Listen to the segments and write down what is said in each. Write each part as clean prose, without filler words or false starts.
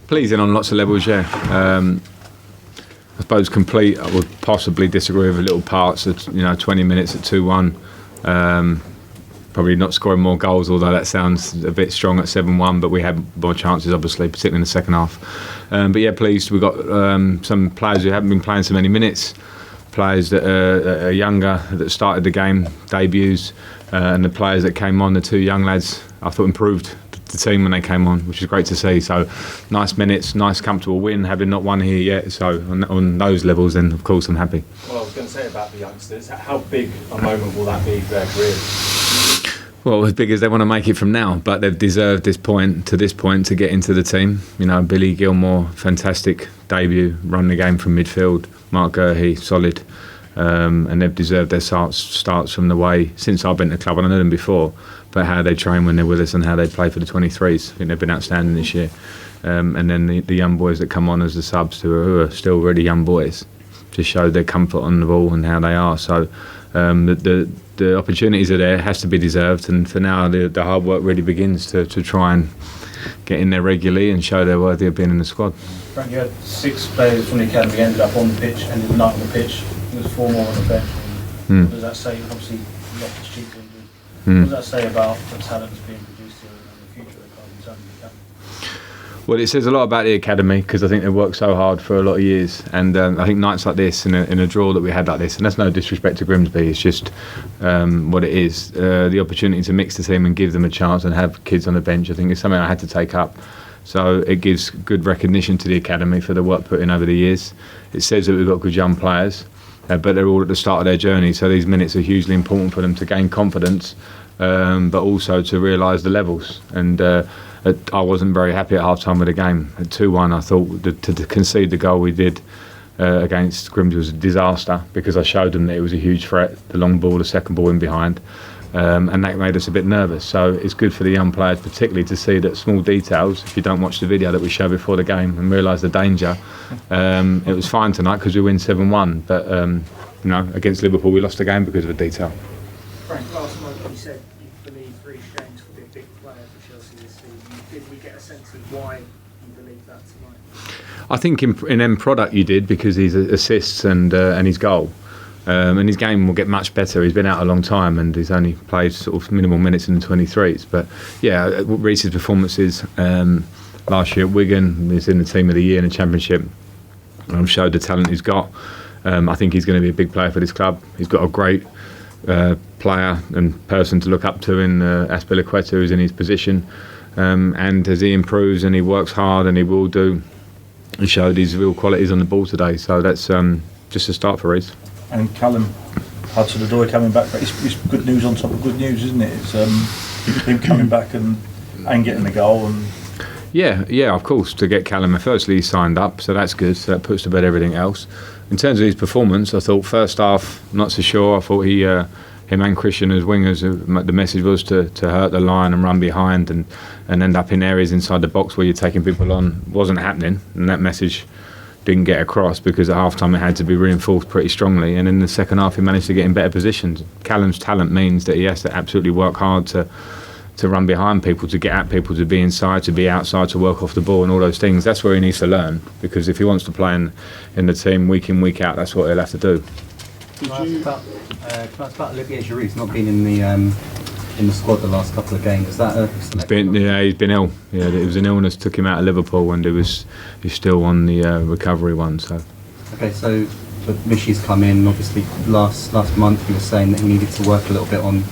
Pleasing on lots of levels, yeah. I suppose complete, I would possibly disagree with little parts of, 20 minutes at 2-1. Probably not scoring more goals, although that sounds a bit strong at 7-1, but we had more chances, obviously, particularly in the second half. But yeah, pleased. We've got some players who haven't been playing so many minutes, players that are younger, that started the game, debuts, and the players that came on, the two young lads, I thought improved the team when they came on, which is great to see. So nice minutes, nice comfortable win, having not won here yet. So on those levels, then of course I'm happy. Well, I was going to say about the youngsters, how big a moment will that be for their careers? Well, as big as they want to make it from now, but they've deserved this point to get into the team. Billy Gilmore, fantastic debut, run the game from midfield. Mark Gurhey, solid. And they've deserved their starts from the way, since I've been to the club, and I know them before, but how they train when they're with us and how they play for the 23s. I think they've been outstanding this year. And then the young boys that come on as the subs, who are still really young boys, just show their comfort on the ball and how they are. So the opportunities are there, it has to be deserved, and for now the hard work really begins to try and get in there regularly and show they're worthy of being in the squad. Frank, you had 6 players from the academy ended up on the pitch, ended not on the pitch. There was 4 more on the bench. What does that say? Obviously, Loftus Cheek injured. What does that say about the talent that's being produced here and the future of the club in terms of the academy? Well, it says a lot about the academy, because I think they've worked so hard for a lot of years, and I think nights like this, in a draw that we had like this, and that's no disrespect to Grimsby, it's just what it is, the opportunity to mix the team and give them a chance and have kids on the bench, I think is something I had to take up. So it gives good recognition to the academy for the work put in over the years. It says that we've got good young players, but they're all at the start of their journey, so these minutes are hugely important for them to gain confidence, but also to realise the levels. And I wasn't very happy at half time with the game. At 2-1, I thought to concede the goal we did against Grimsby was a disaster, because I showed them that it was a huge threat, the long ball, the second ball in behind, and that made us a bit nervous. So it's good for the young players, particularly to see that small details, if you don't watch the video that we showed before the game and realise the danger. It was fine tonight because we win 7-1, but against Liverpool we lost the game because of a detail. Frank, last month you said you believe Reece James will be a big player for Chelsea this season. Did we get a sense of why you believe that tonight? I think in end product you did, because his assists and his goal. And his game will get much better. He's been out a long time and he's only played sort of minimal minutes in the 23s. But yeah, Reece's performances last year at Wigan, he's in the team of the year in the Championship, showed the talent he's got. I think he's going to be a big player for this club. He's got a great player and person to look up to in Azpilicueta, who's in his position. And as he improves and he works hard, and he will do, he showed his real qualities on the ball today. So that's just a start for Reece. And Callum Hudson-Odoi coming back, but it's good news on top of good news, isn't it? It's him coming back and getting the goal. And yeah, of course, to get Callum. Firstly, he signed up, so that's good. So that puts to bed everything else. In terms of his performance, I thought first half, not so sure. I thought him and Christian as wingers, the message was to hurt the line and run behind and end up in areas inside the box where you're taking people on. Wasn't happening, and that message didn't get across, because at half time it had to be reinforced pretty strongly, and in the second half he managed to get in better positions. Callum's talent means that he has to absolutely work hard to run behind people, to get at people, to be inside, to be outside, to work off the ball and all those things. That's where he needs to learn, because if he wants to play in the team week in, week out, that's what he'll have to do. Can I ask about Olivier Giroud's not been in the squad the last couple of games? Is that he's been ill. Yeah, it was an illness took him out of Liverpool, and he's still on the recovery one. So. Okay, so but Michy's come in. Obviously, last month he was saying that he needed to work a little bit on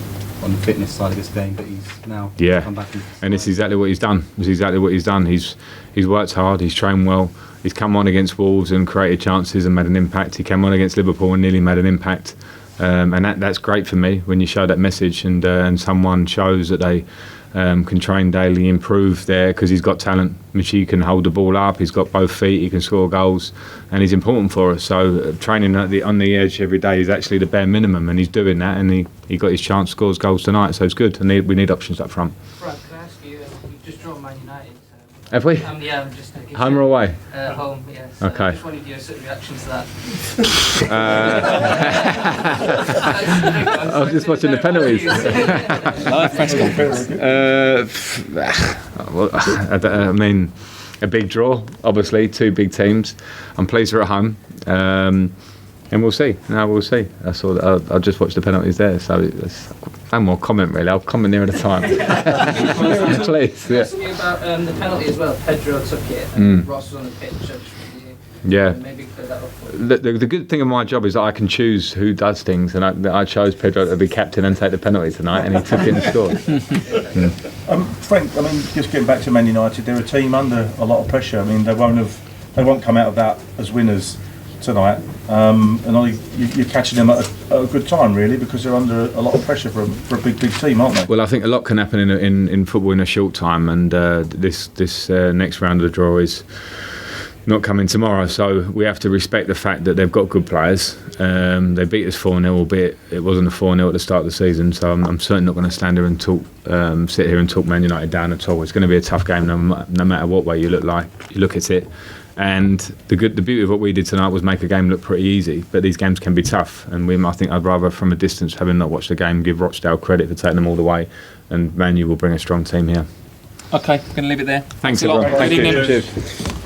the fitness side of his game, but he's now come back. And it's exactly what he's done. He's worked hard. He's trained well. He's come on against Wolves and created chances and made an impact. He came on against Liverpool and nearly made an impact. And that's great for me when you show that message and someone shows that they can train daily, improve there, because he's got talent. Michy can hold the ball up, he's got both feet, he can score goals, and he's important for us. So training on the edge every day is actually the bare minimum, and he's doing that, and he got his chance, scores goals tonight, so it's good, and we need options up front. Frank, can I ask you, you've just drawn Man United. Have we? Yeah, I'm just home or away? Home, yes. Okay. I just wanted your sort of reaction to that. I was just watching the penalties. I mean, a big draw, obviously, 2 big teams. I'm pleased we're at home. And we'll see. No, we'll see. I saw that. I just watched the penalties there, so there's no more comment really. I'll comment nearer the time. Please. Yeah. Asking you about the penalty as well. Pedro took it, and Ross was on the pitch. Yeah. Maybe clear that up. The good thing of my job is that I can choose who does things, and I chose Pedro to be captain and take the penalty tonight, and he took it and scored. Frank, I mean, just getting back to Man United, they're a team under a lot of pressure. I mean, they won't come out of that as winners tonight, and you're catching them at a good time, really, because they're under a lot of pressure for a big team, aren't they? Well, I think a lot can happen in football in a short time, and this next round of the draw is not coming tomorrow, so we have to respect the fact that they've got good players. They beat us 4-0, albeit it wasn't a 4-0 at the start of the season, so I'm certainly not going to stand here and sit here and talk Man United down at all. It's going to be a tough game no matter what way you look at it. And the beauty of what we did tonight was make a game look pretty easy, but these games can be tough, and I think I'd rather from a distance, having not watched the game, give Rochdale credit for taking them all the way, and Man U will bring a strong team here. Okay, we're going to leave it there. Thanks a lot. everyone. Good evening. Cheers.